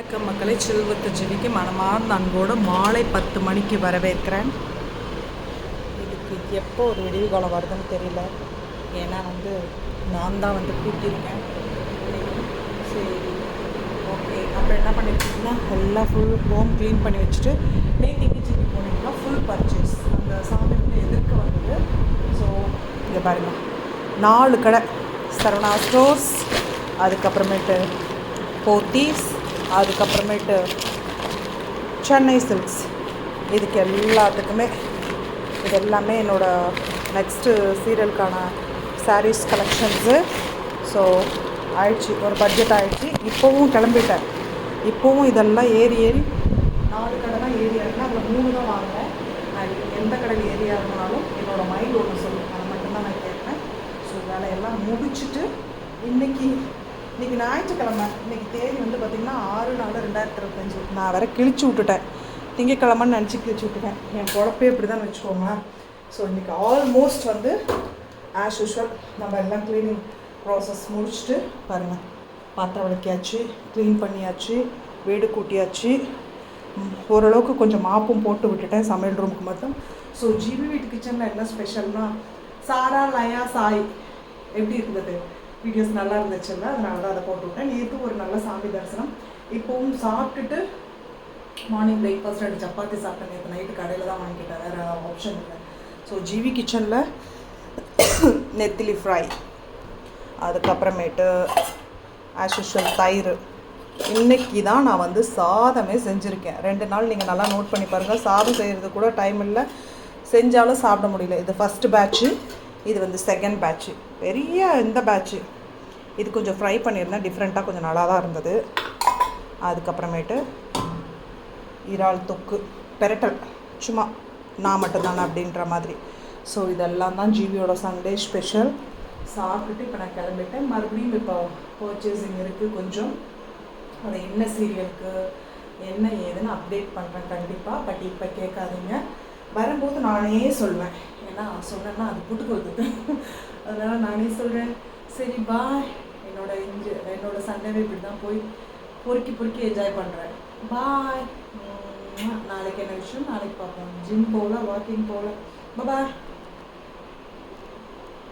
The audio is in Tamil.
வணக்கம் மக்களை, சில்வத்து ஜிவிக்கு மனமார்ந்த அன்போடு மாலை 10 மணிக்கு வரவேற்கிறேன். இதுக்கு எப்போ ஒரு விடிவு காலம் வருதுன்னு தெரியல. ஏன்னா நான் தான் கூட்டியிருக்கேன். சரி, ஓகே. அப்புறம் என்ன பண்ணியிருக்கீங்கன்னா எல்லாம் ஃபுல் ஹோம் க்ளீன் பண்ணி வச்சுட்டு நேற்று கிச்சனுக்கு போனீங்கன்னா ஃபுல் பர்ச்சேஸ் அந்த சாமி எதிர்க்க வந்தது. ஸோ இங்கே பாருங்கள், 4 கடை, சரவணா ஸ்டோர்ஸ், அதுக்கப்புறமேட்டு போத்தீஸ், அதுக்கப்புறமேட்டு சென்னை சில்க்ஸ். இதுக்கு எல்லாத்துக்குமே இது எல்லாமே என்னோடய நெக்ஸ்ட்டு சீரியலுக்கான சாரீஸ் கலெக்ஷன்ஸு. ஸோ ஆயிடுச்சு, ஒரு பட்ஜெட் ஆகிடுச்சு. இப்போவும் கிளம்பிட்டேன். இப்போவும் இதெல்லாம் ஏறி 4 கடை தான் ஏறி இறங்கினா அதில் 3 தான் வாங்கினேன். நான் எந்த கடையில் ஏறி இறங்கினாலும் என்னோடய மைண்ட் ஒன்று சொல்லும், அதை மட்டும்தான் நான் கேட்பேன். ஸோ வேலையெல்லாம் முடிச்சுட்டு இன்றைக்கி ஞாயிற்றுக்கிழமை, இன்றைக்கி தேதி பார்த்திங்கன்னா 6/4/2025. நான் வேறு கிழிச்சு விட்டுட்டேன், திங்கக்கிழமைன்னு நினச்சி கிழிச்சு விட்டுட்டேன். என் குழப்பே இப்படி தான் வச்சுக்கோங்களேன். ஸோ இன்றைக்கி ஆல்மோஸ்ட் ஆஸ் யூஷுவல் நம்ம எல்லாம் க்ளீனிங் ப்ராசஸ் முடிச்சுட்டு பாருங்கள், பாத்திரம் விளக்கியாச்சு, க்ளீன் பண்ணியாச்சு, வீடு கூட்டியாச்சு. ஓரளவுக்கு கொஞ்சம் மாப்பும் போட்டு விட்டுட்டேன் சமையல் ரூமுக்கு மட்டும். ஸோ ஜிவி வீட்டு கிச்சனில் என்ன ஸ்பெஷல்னால், சாரா லயா சாய் எப்படி இருந்தது வீடியோஸ் நல்லா இருந்துச்சுல்ல, அதனால தான் அதை போட்டு விட்டேன். நேற்று ஒரு நல்ல சாமி தரிசனம். இப்போவும் சாப்பிட்டுட்டு மார்னிங் பிரேக்ஃபாஸ்ட் 2 சப்பாத்தி சாப்பிட்டேன். நேற்று நைட்டு கடையில் தான் வாங்கிக்கிட்டேன், வேறு ஆப்ஷன் இல்லை. ஸோ ஜிவி கிச்சனில் நெத்திலி ஃப்ரை, அதுக்கப்புறமேட்டு ஆஸ் யூஷுவல் தயிர். இன்றைக்கி தான் நான் சாதமே செஞ்சுருக்கேன். 2 நாள் நீங்கள் நல்லா நோட் பண்ணி பாருங்கள். சாதம் செய்கிறது கூட டைம் இல்லை, செஞ்சாலும் சாப்பிட முடியல. இது ஃபஸ்ட்டு பேட்ச்சு, இது செகண்ட் பேட்ச்சு. பெரிய இந்த பேட்ச்சு இது கொஞ்சம் ஃப்ரை பண்ணியிருந்தேன், டிஃப்ரெண்ட்டாக கொஞ்சம் நல்லா தான் இருந்தது. அதுக்கப்புறமேட்டு இறால் தொக்கு பெரட்டல், சும்மா நான் மட்டும்தானே அப்படின்ற மாதிரி. ஸோ இதெல்லாம் தான் ஜிவியோட சண்டே ஸ்பெஷல். சாப்பிட்டுட்டு இப்போ நான் கிளம்பிட்டேன். மறுபடியும் இப்போ பர்ச்சேசிங் இருக்குது கொஞ்சம். அதை என்ன சீரியலுக்கு என்ன ஏதுன்னு அப்டேட் பண்ணுறேன் கண்டிப்பாக. பட் இப்போ கேட்காதீங்க, வரும்போது நானே சொல்வேன். ஏன்னா சொன்னேன்னா அது புட்டுக்கொடுது, அதனால் நானே சொல்கிறேன். சரி பாய். என்னோட சண்டேவே இப்படி தான் போய் பொறுக்கி என்ஜாய் பண்ணுறேன். பாய். நாளைக்கு என்ன விஷயம் நாளைக்கு பார்ப்போம். ஜிம் போகல, வாக்கிங் போகல. பாய்.